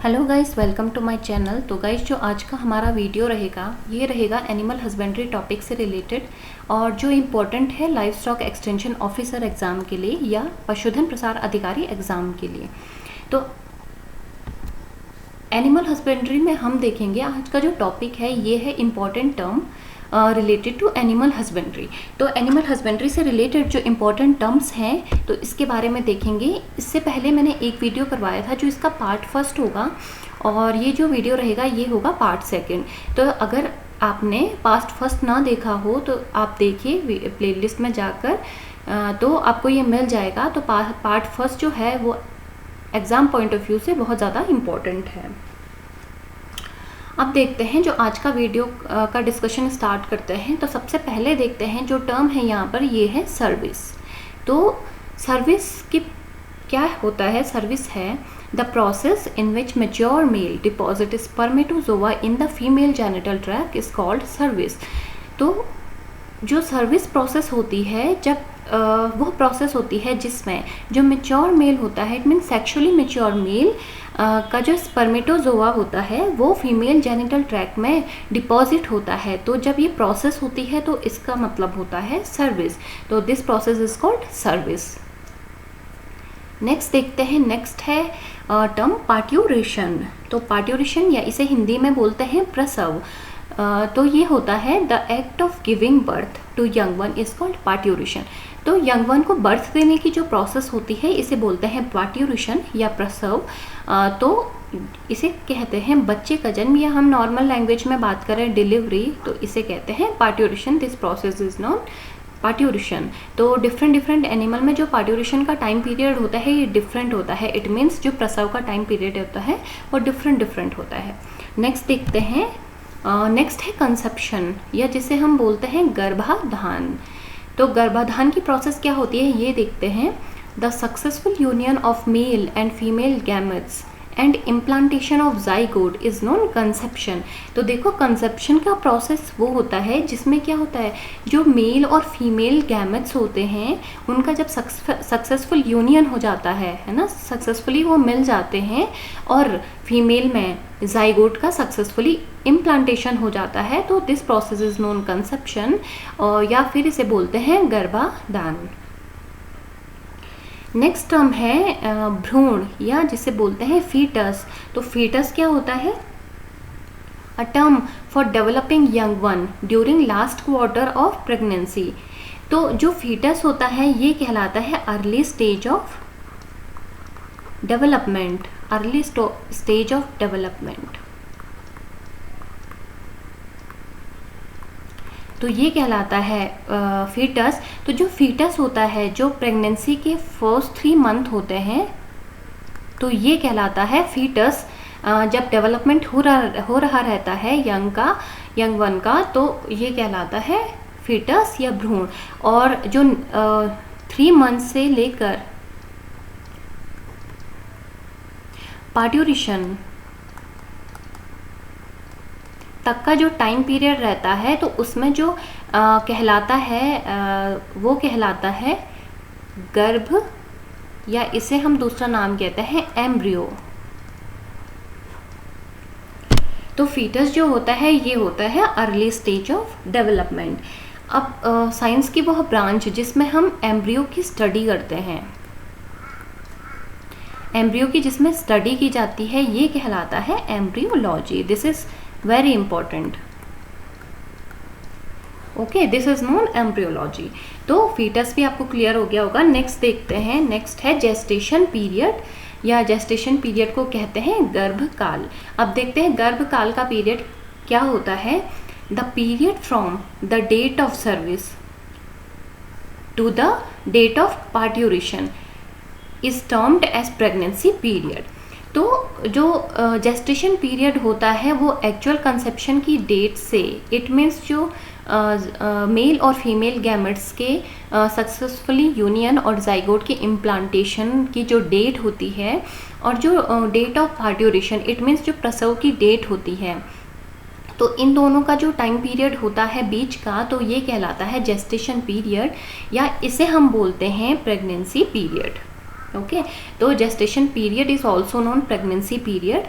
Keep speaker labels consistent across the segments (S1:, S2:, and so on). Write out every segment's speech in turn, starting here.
S1: Hello guys, welcome to my channel. तो guys, जो आज का हमारा वीडियो रहेगा ये रहेगा एनिमल हस्बेंड्री टॉपिक से रिलेटेड और जो इम्पोर्टेंट है livestock extension officer exam के लिए या पशुधन प्रसार अधिकारी एग्ज़ाम के लिए। तो एनिमल हस्बेंड्री में हम देखेंगे आज का जो टॉपिक है ये है important term related to animal husbandry. तो एनिमल हस्बेंड्री से रिलेटेड जो इम्पोर्टेंट टर्म्स हैं तो इसके बारे में देखेंगे। इससे पहले मैंने एक वीडियो करवाया था जो इसका पार्ट फर्स्ट होगा और ये जो वीडियो रहेगा ये होगा पार्ट सेकंड। तो अगर आपने पार्ट फर्स्ट ना देखा हो तो आप देखिए प्लेलिस्ट में जाकर, तो आपको ये मिल जाएगा। तो पार्ट फर्स्ट जो है वो एग्ज़ाम पॉइंट ऑफ व्यू से बहुत ज़्यादा इम्पोर्टेंट है। अब देखते हैं जो आज का वीडियो का डिस्कशन स्टार्ट करते हैं। तो सबसे पहले देखते हैं जो टर्म है यहाँ पर ये है सर्विस। तो सर्विस की क्या होता है? सर्विस है the process in which mature male deposit spermatozoa in the female genital tract is called service. तो जो सर्विस प्रोसेस होती है जब वो प्रोसेस होती है जिसमें जो मैच्योर मेल होता है, it mean sexually mature male का जो स्पर्मेटोजोआ होता है वो फीमेल जेनिटल ट्रैक्ट में डिपॉजिट होता है। तो जब ये प्रोसेस होती है तो इसका मतलब होता है सर्विस। तो this process is called service. Next देखते हैं, नेक्स्ट है टर्म पार्ट्यूरेशन। तो पार्ट्यूरेशन या इसे हिंदी में बोलते हैं प्रसव। तो ये होता है the act of giving birth to young one is called parturition. तो यंग वन को बर्थ देने की जो प्रोसेस होती है इसे बोलते हैं पार्ट्यूरेशन या प्रसव। तो इसे कहते हैं बच्चे का जन्म, या हम नॉर्मल लैंग्वेज में बात करें डिलीवरी तो इसे कहते हैं parturition. This process is non parturition. तो डिफरेंट एनिमल में जो पार्ट्यूरेशन का टाइम पीरियड होता है ये डिफरेंट होता है। इट मीन्स जो प्रसव का टाइम पीरियड होता है वो डिफरेंट होता है। नेक्स्ट देखते हैं, नेक्स्ट है कंसेप्शन या जिसे हम बोलते हैं गर्भाधान। तो गर्भाधान की प्रोसेस क्या होती है ये देखते हैं। The successful union of male and female gametes and implantation of zygote is known conception. तो देखो कंसेप्शन का प्रोसेस वो होता है जिसमें क्या होता है, जो मेल और फीमेल गैमेट्स होते हैं उनका जब सक्सेसफुल यूनियन हो जाता है ना, सक्सेसफुली वो मिल जाते हैं और फीमेल में जाइगोट का सक्सेसफुली इम्प्लांटेशन हो जाता है। तो this process is known conception या फिर इसे बोलते हैं गर्भाधान। नेक्स्ट टर्म है भ्रूण या जिसे बोलते हैं फीटस। तो फीटस क्या होता है? A term for developing young one during last quarter of pregnancy. तो जो फीटस होता है ये कहलाता है early stage of development, early stage of development. तो ये कहलाता है फीटस। तो जो फीटस होता है जो प्रेगनेंसी के फर्स्ट 3 मंथ होते हैं तो ये कहलाता है फीटस। जब डेवलपमेंट हो रहा रहता है यंग वन का तो ये कहलाता है फीटस या भ्रूण। और जो 3 मंथ से लेकर पार्ट्यूरेशन तक का जो टाइम पीरियड रहता है तो उसमें जो कहलाता है वो कहलाता है गर्भ, या इसे हम दूसरा नाम कहते हैं एम्ब्रियो। तो फीटस जो होता है ये होता है अर्ली स्टेज ऑफ डेवलपमेंट। अब साइंस की वह ब्रांच जिसमें हम एम्ब्रियो की स्टडी करते हैं, एम्ब्रियो की जिसमें स्टडी की जाती है ये कहलाता है embryology. This is very important. Okay, this is known embryology. तो फीटस भी आपको क्लियर हो गया होगा। नेक्स्ट देखते हैं, नेक्स्ट है जेस्टेशन पीरियड या जेस्टेशन पीरियड को कहते हैं गर्भकाल। अब देखते हैं गर्भकाल का पीरियड क्या होता है। The period from the date of service to the date of parturition is termed as pregnancy period. तो जो जेस्टेशन पीरियड होता है वो एक्चुअल कंसेप्शन की डेट से, इट मीन्स जो मेल और फीमेल गैमेट्स के सक्सेसफुली यूनियन और जाइगोट के इम्प्लांटेशन की जो डेट होती है और जो date of parturition, it means जो प्रसव की डेट होती है, तो इन दोनों का जो टाइम पीरियड होता है बीच का तो ये कहलाता है जेस्टेशन पीरियड या इसे हम बोलते हैं प्रेगनेंसी पीरियड। ओके, तो gestation period is also non pregnancy period.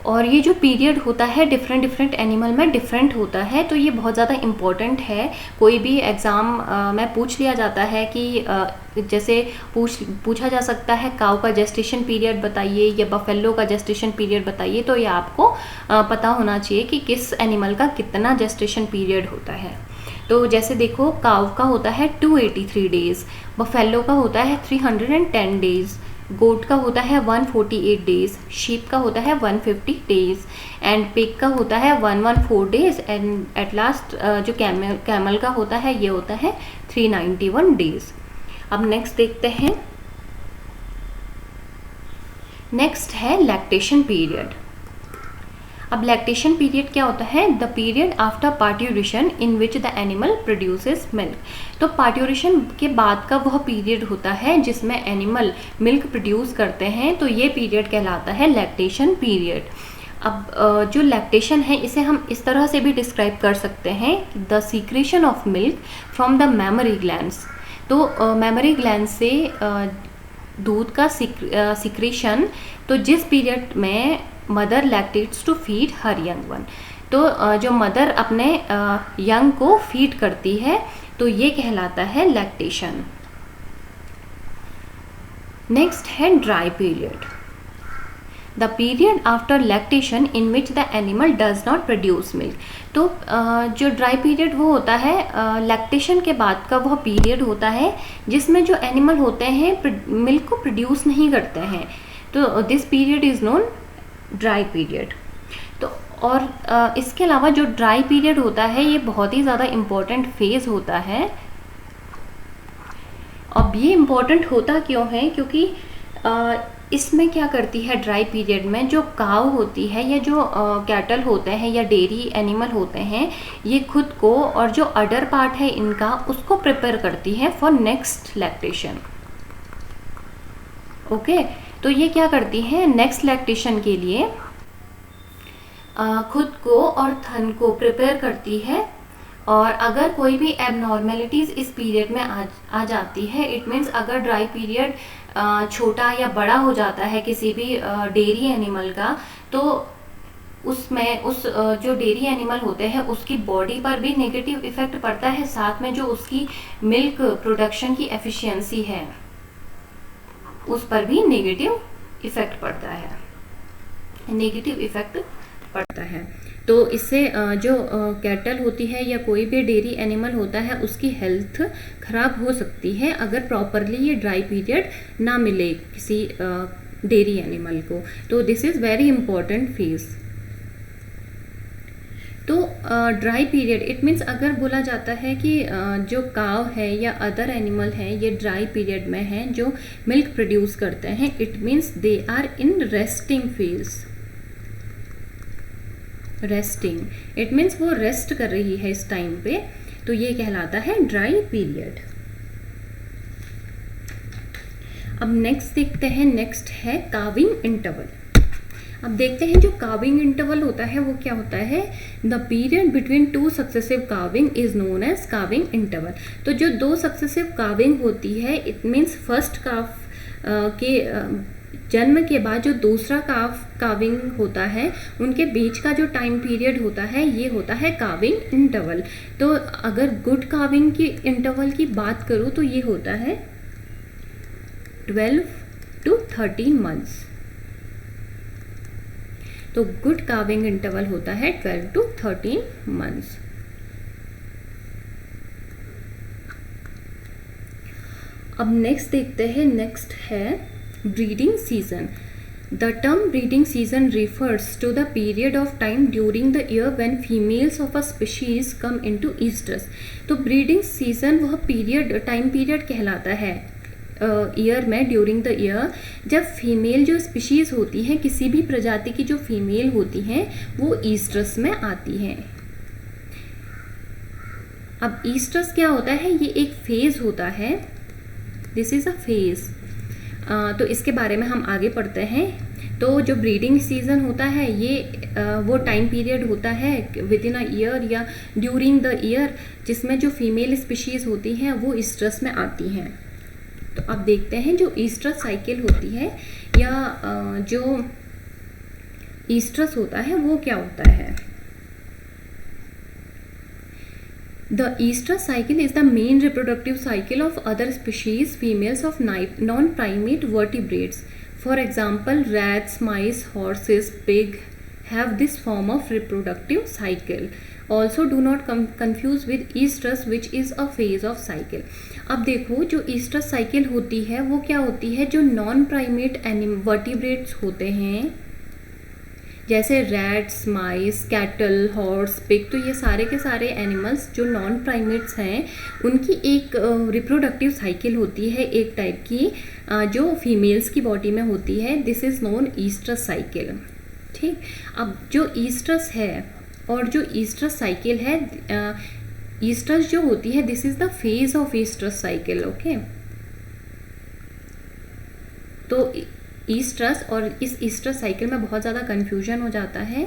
S1: और ये जो पीरियड होता है डिफरेंट डिफरेंट एनिमल में डिफरेंट होता है, तो ये बहुत ज़्यादा इम्पॉर्टेंट है। कोई भी एग्ज़ाम में पूछ लिया जाता है कि जैसे पूछा जा सकता है काऊ का जेस्टेशन पीरियड बताइए या बफेलो का जेस्टेशन पीरियड बताइए, तो ये आपको पता होना चाहिए कि किस एनिमल का कितना जेस्टेशन पीरियड होता है। तो जैसे देखो, काऊ का होता है 283 डेज़, बफेलो का होता है 310 डेज़, गोट का होता है 148 डेज़, शीप का होता है 150 डेज़ एंड पिग का होता है 114 डेज़ एंड एट लास्ट जो कैमल का होता है ये होता है 391 डेज़। अब नेक्स्ट देखते हैं, नेक्स्ट है लैक्टेशन पीरियड। अब लैक्टेशन पीरियड क्या होता है? The period after parturition in which the animal produces milk. तो पार्ट्यूरेशन के बाद का वह पीरियड होता है जिसमें एनिमल मिल्क प्रोड्यूस करते हैं, तो ये पीरियड कहलाता है लैक्टेशन पीरियड। अब जो लैक्टेशन है इसे हम इस तरह से भी डिस्क्राइब कर सकते हैं, the secretion of milk from the mammary glands. तो मैमरी ग्लैंड से दूध का सिक्रेशन, तो जिस पीरियड में mother lactates to feed her young one, तो जो मदर अपने यंग को फीड करती है, तो ये कहलाता है लैक्टेशन। नेक्स्ट है dry period. The period after lactation in which the animal does not produce milk. तो जो ड्राई पीरियड वो होता है लैक्टेशन के बाद का वह पीरियड होता है जिसमें जो एनिमल होते हैं मिल्क को प्रोड्यूस नहीं करते हैं, तो this period is known dry period. तो और इसके अलावा जो ड्राई पीरियड होता है ये बहुत ही ज़्यादा इम्पोर्टेंट फेज़ होता है। अब ये इम्पोर्टेंट होता क्यों है? क्योंकि इसमें क्या करती है ड्राई पीरियड में, जो काऊ होती है या जो कैटल होते हैं या डेयरी एनिमल होते हैं, ये खुद को और जो अडर पार्ट है इनका उसको प्रिपेयर करती है फॉर नेक्स्ट लैक्टेशन। ओके, तो ये क्या करती है नेक्स्ट लैक्टेशन के लिए खुद को और थन को प्रिपेयर करती है। और अगर कोई भी एबनॉर्मेलिटीज़ इस पीरियड में आ जाती है, इट मीन्स अगर ड्राई पीरियड छोटा या बड़ा हो जाता है किसी भी डेयरी एनिमल का, तो उसमें उस जो डेयरी एनिमल होते हैं उसकी बॉडी पर भी नेगेटिव इफेक्ट पड़ता है, साथ में जो उसकी मिल्क प्रोडक्शन की एफिशिएंसी है उस पर भी नेगेटिव इफेक्ट पड़ता है। तो इससे जो कैटल होती है या कोई भी डेयरी एनिमल होता है उसकी हेल्थ खराब हो सकती है अगर प्रॉपरली ये ड्राई पीरियड ना मिले किसी डेयरी एनिमल को। तो this is very important phase. तो ड्राई पीरियड इट मीन्स अगर बोला जाता है कि जो काव है या अदर एनिमल है ये ड्राई पीरियड में है जो मिल्क प्रोड्यूस करते हैं, it means they are in resting phase. Resting it means वो रेस्ट कर रही है इस टाइम पे, तो ये कहलाता है ड्राई पीरियड। अब नेक्स्ट देखते हैं, नेक्स्ट है काविंग इंटरवल। अब देखते हैं जो काविंग इंटरवल होता है वो क्या होता है। The period between two successive calving is known as calving interval. तो जो दो सक्सेसिव काविंग होती है, इट मीन्स फर्स्ट काफ के जन्म के बाद जो दूसरा काविंग होता है उनके बीच का जो टाइम पीरियड होता है ये होता है काविंग इंटरवल। तो अगर गुड काविंग की इंटरवल की बात करूँ तो ये होता है 12 to 13 मंथ्स। तो गुड काविंग इंटरवल होता है 12 to 13 मंथ्स। अब नेक्स्ट देखते हैं, नेक्स्ट है breeding season. The term breeding season refers to the period of time during the year when females of a species come into estrus। तो breeding season वह time period कहलाता है year में, during the year, जब female जो species होती हैं, किसी भी प्रजाति की जो फीमेल होती हैं वो ईस्ट्रस में आती हैं। अब ईस्ट्रस क्या होता है? ये एक फेज़ होता है, दिस इज़ अ फेज़। तो इसके बारे में हम आगे पढ़ते हैं। तो जो ब्रीडिंग सीजन होता है ये वो टाइम पीरियड होता है विद इन अ ईयर या ड्यूरिंग द ईयर जिसमें जो फीमेल स्पीशीज़ होती हैं वो ईस्ट्रस में आती हैं। तो अब देखते हैं जो ईस्ट्रस साइकिल होती है या जो ईस्ट्रस होता है वो क्या होता है? The estrus cycle is the main reproductive cycle of other species females of non-primate vertebrates. For example, rats, mice, horses, pig have this form of reproductive cycle. Also do not confuse with estrus which is a phase of cycle. अब देखो जो estrus cycle होती है वो क्या होती है? जो non-primate vertebrates होते हैं जैसे रैट्स, माइस, कैटल, हॉर्स, पिग, तो ये सारे के सारे एनिमल्स जो नॉन प्राइमेट्स हैं उनकी एक रिप्रोडक्टिव साइकिल होती है एक टाइप की जो फीमेल्स की बॉडी में होती है. This is known oestrus cycle. ठीक, अब जो ईस्ट्रस है और जो ईस्ट्रस साइकिल है, ईस्ट्रस जो होती है this is the phase of oestrus cycle. Okay, तो ईस्ट्रस और इस ईस्ट्रस साइकिल में बहुत ज़्यादा कन्फ्यूजन हो जाता है,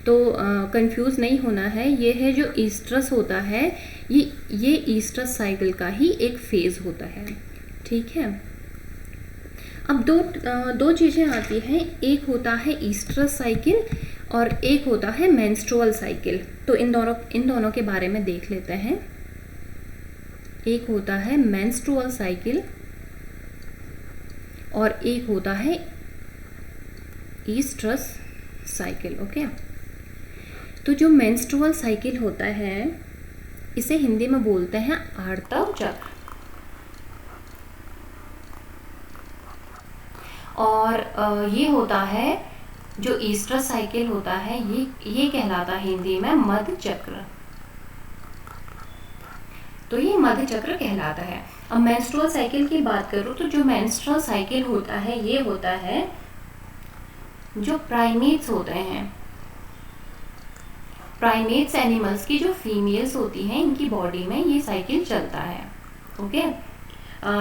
S1: तो कंफ्यूज नहीं होना है. ये है जो ईस्ट्रस होता है ये ईस्ट्रस साइकिल का ही एक फेज़ होता है. ठीक है, अब दो चीज़ें आती हैं. एक होता है ईस्ट्रस साइकिल और एक होता है मेंस्ट्रुअल साइकिल. तो इन दोनों के बारे में देख लेते हैं. एक होता है मेंस्ट्रुअल साइकिल और एक होता है ईस्ट्रस साइकिल. ओके, तो जो मेंस्ट्रुअल साइकिल होता है इसे हिंदी में बोलते हैं आर्तव चक्र. और ये होता है जो ईस्ट्रस साइकिल होता है ये कहलाता है हिंदी में मध्य चक्र. तो ये मध्य चक्र कहलाता है. अब मेंस्ट्रुअल साइकिल की बात करूँ तो जो मेंस्ट्रुअल साइकिल होता है ये होता है जो प्राइमेट्स होते हैं, प्राइमेट्स एनिमल्स की जो फीमेल्स होती हैं इनकी बॉडी में ये साइकिल चलता है. ओके,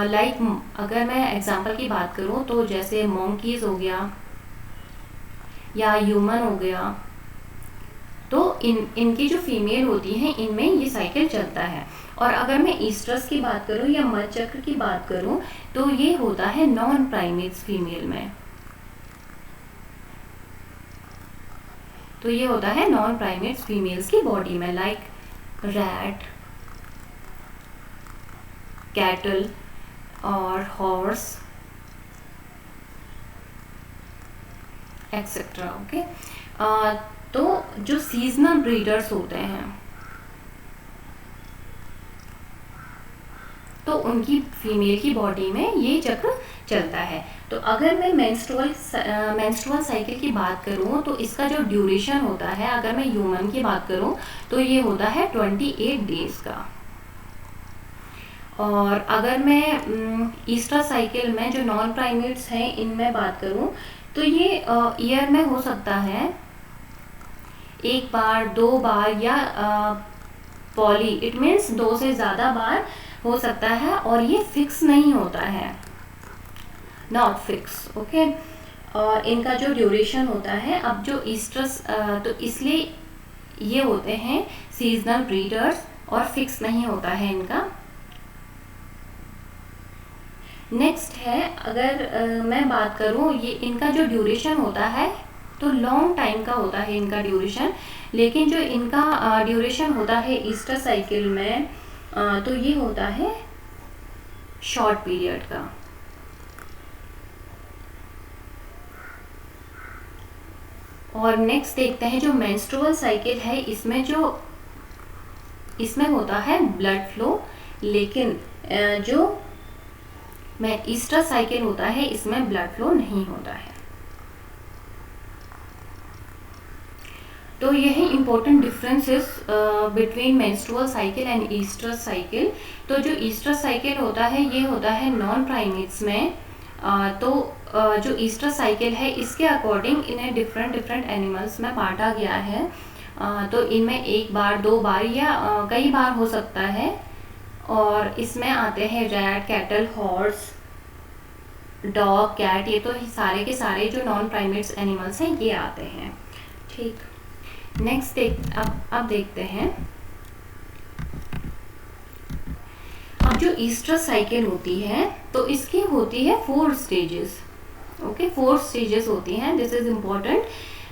S1: लाइक अगर मैं एग्जांपल की बात करूँ तो जैसे मंकीज हो गया या ह्यूमन हो गया, तो इनकी जो फीमेल होती हैं इनमें ये साइकिल चलता है. और अगर मैं ईस्ट्रस की बात करूं या मध्य चक्र की बात करूं तो ये होता है नॉन प्राइमेट्स फीमेल में. तो ये होता है नॉन प्राइमेट्स फीमेल्स की बॉडी में, लाइक रैट, कैटल और हॉर्स एक्सेट्रा. ओके, तो जो सीजनल ब्रीडर्स होते हैं तो उनकी फीमेल की बॉडी में ये चक्र चलता है. तो अगर मैं मेंस्ट्रुअल साइकिल की बात करूं तो इसका जो ड्यूरेशन होता है, अगर मैं ह्यूमन की बात करूं तो ये होता है 28 डेज का. और अगर मैं ईस्ट्रस साइकिल में जो नॉन प्राइमेट्स हैं इनमें बात करूं तो ये ईयर में हो सकता है एक बार, 2 बार या पॉली इट मीन्स 2 से ज़्यादा बार हो सकता है. और ये फिक्स नहीं होता है, नॉट फिक्स. ओके, और इनका जो ड्यूरेशन होता है, अब जो ईस्ट्रस तो इसलिए ये होते हैं सीजनल ब्रीडर्स और फिक्स नहीं होता है इनका. नेक्स्ट है, अगर मैं बात करूँ ये इनका जो ड्यूरेशन होता है तो लॉन्ग टाइम का होता है इनका ड्यूरेशन, लेकिन जो इनका ड्यूरेशन होता है ईस्ट्रस साइकिल में तो ये होता है शॉर्ट पीरियड का. और नेक्स्ट देखते हैं जो मेंस्ट्रुअल साइकिल है इसमें होता है ब्लड फ्लो, लेकिन जो ईस्ट्रस साइकिल होता है इसमें ब्लड फ्लो नहीं होता है. तो यही important differences between menstrual cycle and oestrus cycle. तो जो ईस्ट्रस साइकिल होता है ये होता है नॉन प्राइमेट्स में. तो जो ईस्ट्रस साइकिल है इसके अकॉर्डिंग इन्हें डिफरेंट एनिमल्स में बांटा गया है. तो इनमें एक बार, 2 बार या कई बार हो सकता है. और इसमें आते हैं rat, cattle, horse, dog, cat, ये तो सारे के सारे जो नॉन प्राइमेट्स एनिमल्स हैं ये आते हैं. ठीक, नेक्स्ट अब देखते हैं. अब जो ईस्ट्रस साइकिल होती है तो इसकी होती है 4 स्टेजेस. ओके, 4 स्टेजेस होती हैं. This is important.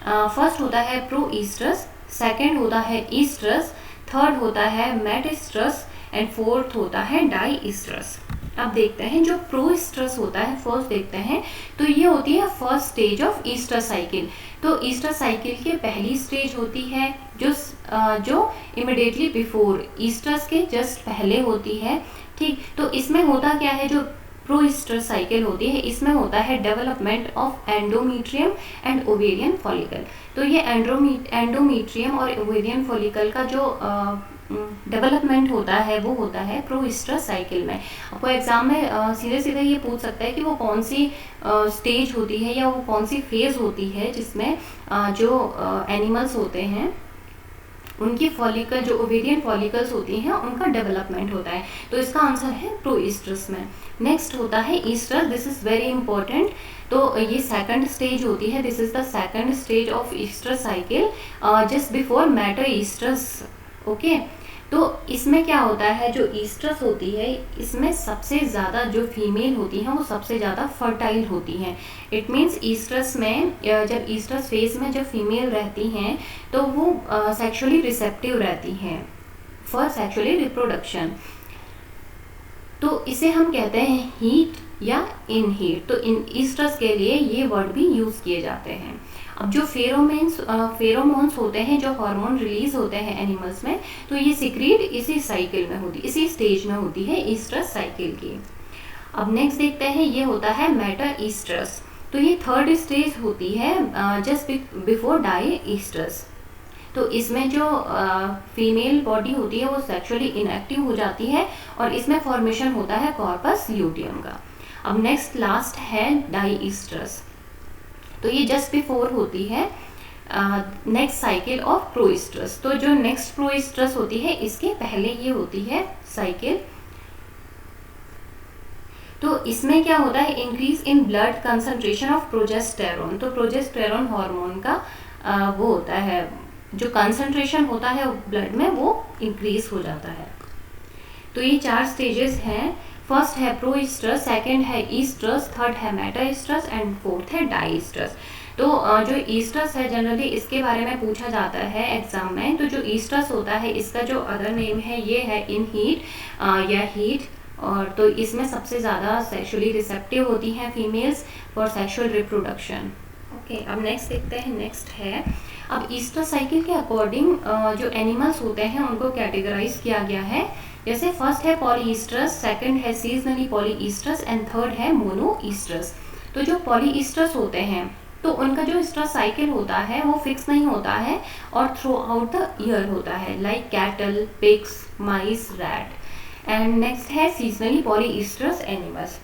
S1: फर्स्ट होता है प्रो ईस्ट्रस, सेकेंड होता है ईस्ट्रस, थर्ड होता है मेट ईस्ट्रस एंड फोर्थ होता है डाई ईस्ट्रस। अब देखते हैं जो प्रो ईस्ट्रस होता है, फर्स्ट देखते हैं। तो ये होती है first stage of oestrus cycle. तो ईस्ट्रस साइकिल की पहली स्टेज होती है जो इमिडिएटली बिफोर ईस्ट्रस के जस्ट पहले होती है, ठीक। तो इसमें होता क्या है, जो प्रो ईस्ट्रस साइकिल होती है इसमें होता है development of endometrium and ovarian follicle. तो ये एंडोमीट्रियम और ओवेरियन फॉलिकल का जो डेवलपमेंट होता है वो होता है प्रो ईस्ट्रस साइकिल में। आपको एग्जाम में सीधे सीधे ये पूछ सकता है कि वो कौन सी स्टेज होती है या वो कौन सी फेज होती है जिसमें जो एनिमल्स होते हैं उनकी फॉलिकल, जो ओवेरियन फॉलिकल्स होती हैं उनका डेवलपमेंट होता है। तो इसका आंसर है प्रो ईस्ट्रस में। नेक्स्ट होता है oestrus, this is very important. तो ये सेकंड स्टेज होती है, this is the second stage of oestrus cycle just before Meta oestrus, okay. तो इसमें क्या होता है, जो ईस्ट्रस होती है इसमें सबसे ज़्यादा जो फीमेल होती हैं वो सबसे ज़्यादा फर्टाइल होती हैं। इट मीन्स ईस्ट्रस में, जब ईस्ट्रस फेज में जब फीमेल रहती हैं तो वो सेक्सुअली रिसेप्टिव रहती हैं फॉर सेक्सुअली रिप्रोडक्शन। तो इसे हम कहते हैं हीट या इन हीट। तो इन ईस्ट्रस के लिए ये वर्ड भी यूज़ किए जाते हैं। अब जो फेरोमोन्स होते हैं, जो हार्मोन रिलीज होते हैं एनिमल्स में, तो ये सिक्रीट इसी साइकिल में होती, इसी स्टेज में होती है ईस्ट्रस साइकिल की। अब नेक्स्ट देखते हैं, ये होता है मेटा ईस्ट्रस। तो ये थर्ड स्टेज होती है जस्ट बिफोर डाई ईस्ट्रस। तो इसमें जो फीमेल बॉडी होती है वो सेक्सुअली इनएक्टिव हो जाती है और इसमें फॉर्मेशन होता है कॉर्पस ल्यूटियम का। अब नेक्स्ट लास्ट है डाई ईस्ट्रस। तो ये जस्ट बिफोर होती है next cycle of pro oestrus. तो जो नेक्स्ट प्रो ईस्ट्रस होती है इसके पहले ये होती है साइकिल। तो इसमें क्या होता है, increase in blood concentration of progesterone. तो प्रोजेस्टेरोन हार्मोन का वो होता है, जो कंसंट्रेशन होता है ब्लड में वो इंक्रीज हो जाता है। तो ये 4 स्टेजेस हैं। फर्स्ट है प्रो ईस्ट्रस, सेकेंड है ईस्ट्रस, थर्ड है मेटा ईस्ट्रस एंड फोर्थ है डाई ईस्ट्रस। तो जो ईस्ट्रस है जनरली इसके बारे में पूछा जाता है एग्जाम में। तो जो ईस्ट्रस होता है इसका जो अदर नेम है ये है इन हीट या हीट। और तो इसमें सबसे ज़्यादा सेक्सुअली रिसेप्टिव होती हैं females for sexual reproduction, okay. अब नेक्स्ट देखते हैं, नेक्स्ट है, अब ईस्ट्रस साइकिल के अकॉर्डिंग जो एनिमल्स होते हैं उनको कैटेगराइज किया गया है। जैसे फर्स्ट है पॉलीईस्ट्रस, सेकंड है सीजनली पॉलीईस्ट्रस एंड थर्ड है मोनोईस्ट्रस। तो जो पॉलीईस्ट्रस होते हैं तो उनका जो ईस्ट्रस साइकिल होता है वो फिक्स नहीं होता है और थ्रू आउट द ईयर होता है, like cattle, pigs, mice, rat. And next है सीजनली पॉलीईस्ट्रस एनिमल्स।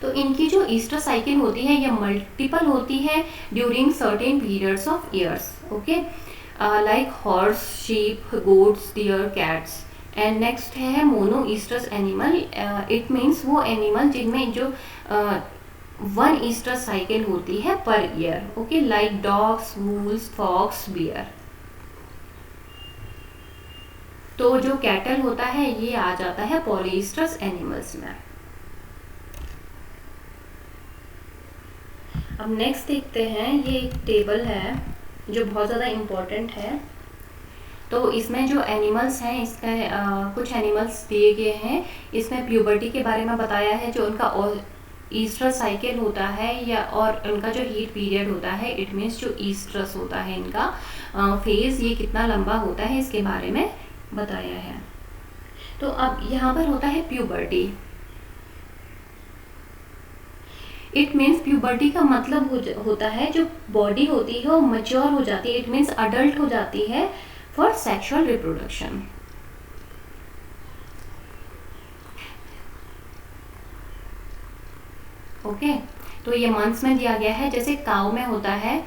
S1: तो इनकी जो ईस्ट्रस साइकिल होती है ये मल्टीपल होती है during certain periods of years, okay, like horse, sheep, goats, deer, cats. And next है मोनोईस्ट्रस एनिमल। इट मीन्स वो एनिमल जिनमें जो वन ईस्ट्रस साइकिल होती है पर year, okay, like dogs, wolves, fox, bear. तो जो कैटल होता है ये आ जाता है पॉलीईस्ट्रस एनिमल्स में। अब नेक्स्ट देखते हैं, ये एक टेबल है जो बहुत ज़्यादा इम्पोर्टेंट है। तो इसमें जो एनिमल्स हैं इसका कुछ एनिमल्स दिए गए हैं। इसमें प्यूबर्टी के बारे में बताया है, जो उनका ईस्ट्रस साइकिल होता है या और उनका जो हीट पीरियड होता है, इट मीन्स जो ईस्ट्रस होता है इनका फेज ये कितना लंबा होता है इसके बारे में बताया है। तो अब यहाँ पर होता है प्यूबर्टी। इट मीन्स प्यूबर्टी का मतलब होता है जो बॉडी होती है वो मैच्योर हो जाती है, इट मीन्स अडल्ट हो जाती है फॉर सेक्सुअल रिप्रोडक्शन। ओके, तो ये मंथ्स में दिया गया है। जैसे काउ में होता है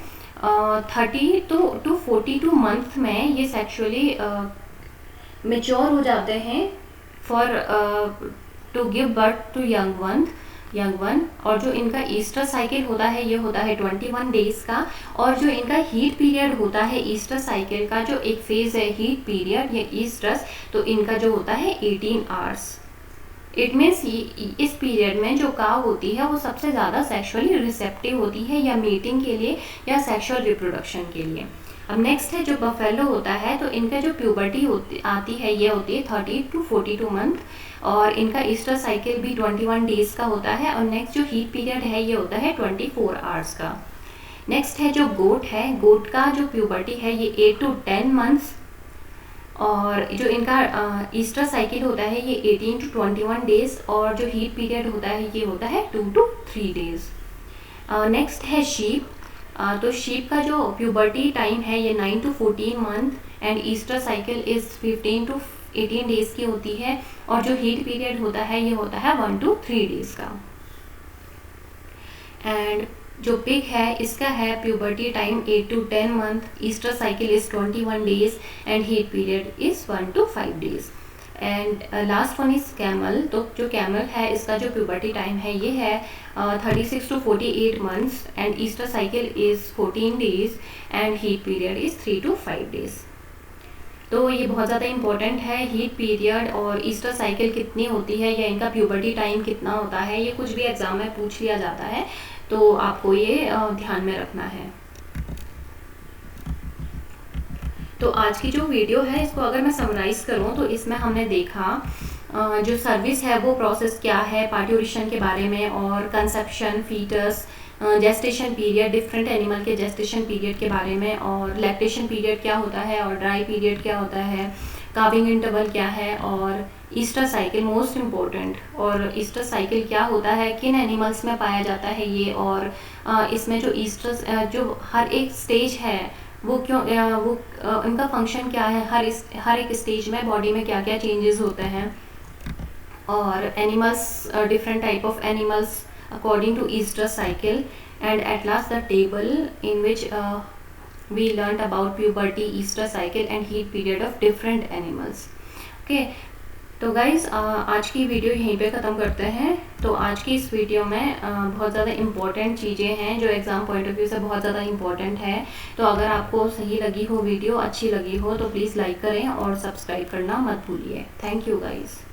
S1: 30 टू 42 मंथ में ये सेक्सुअली मेच्योर हो जाते हैं for to give birth to young one. और जो इनका ईस्ट्रस साइकिल होता है ये होता है 21 डेज का। और जो इनका हीट पीरियड होता है ईस्ट्रस साइकिल का जो एक फेज है हीट पीरियड या ईस्ट्रस, तो इनका जो होता है 18 आवर्स। इट मीन्स इस पीरियड में जो काव होती है वो सबसे ज़्यादा सेक्सुअली रिसेप्टिव होती है, या मीटिंग के लिए या सेक्सुअल रिप्रोडक्शन के लिए। अब नेक्स्ट है जो बफेलो होता है, तो इनका जो प्यूबर्टी आती है ये होती है 30 to 42 मंथ, और इनका ईस्टर साइकिल भी 21 डेज का होता है। और नेक्स्ट जो हीट पीरियड है ये होता है 24 आवर्स का। नेक्स्ट है जो गोट है, गोट का जो प्यूबर्टी है ये 8 to 10 मंथ्स, और जो इनका ईस्टर साइकिल होता है ये 18 to 21 डेज, और जो हीट पीरियड होता है ये होता है 2 to 3 डेज। नेक्स्ट है शीप, तो शीप का जो प्यूबर्टी टाइम है ये 9 to 14 month, and Easter cycle is 15 to 18 days की होती है, और जो हीट पीरियड होता है ये होता है 1 to 3 डेज का। एंड जो पिग है इसका है puberty time 8 to 10 month, Easter cycle is 21 days, and heat period is 1 to 5 days. And last one is camel, तो जो कैमल है इसका जो प्यूबर्टी टाइम है ये है 36 to 48 months, and Easter cycle is 14 days, and heat period is 3 to 5 days. तो ये बहुत ज़्यादा इंपॉर्टेंट है, हीट पीरियड और ईस्टर साइकिल कितनी होती है या इनका प्यूबर्टी टाइम कितना होता है, ये कुछ भी एग्जाम में पूछ लिया जाता है, तो आपको ये ध्यान में रखना है। तो आज की जो वीडियो है इसको अगर मैं समराइज़ करूँ तो इसमें हमने देखा जो सर्विस है वो प्रोसेस क्या है, पार्ट्यूरेशन के बारे में, और conception, foetus, gestation period, different animal के जेस्टेशन पीरियड के बारे में, और लैक्टेशन पीरियड क्या होता है, और ड्राई पीरियड क्या होता है, काविंग इंटरवल क्या है, और ईस्टर साइकिल मोस्ट इम्पोर्टेंट, और ईस्टर साइकिल क्या होता है, किन एनिमल्स में पाया जाता है ये, और इसमें जो ईस्टर जो हर एक स्टेज है वो क्यों वो इनका फंक्शन क्या है, हर एक स्टेज में बॉडी में क्या क्या चेंजेस होते हैं, और animals, different type of animals according to estrus cycle, and at last the table in which we learn about puberty, estrus cycle and heat period of different animals. Okay, तो guys आज की video यहीं पे ख़त्म करते हैं। तो आज की इस वीडियो में बहुत ज़्यादा इम्पॉर्टेंट चीज़ें हैं जो एग्ज़ाम पॉइंट ऑफ व्यू से बहुत ज़्यादा इम्पॉर्टेंट है। तो अगर आपको सही लगी हो, वीडियो अच्छी लगी हो, तो प्लीज़ लाइक करें और सब्सक्राइब करना मत भूलिए। Thank you guys.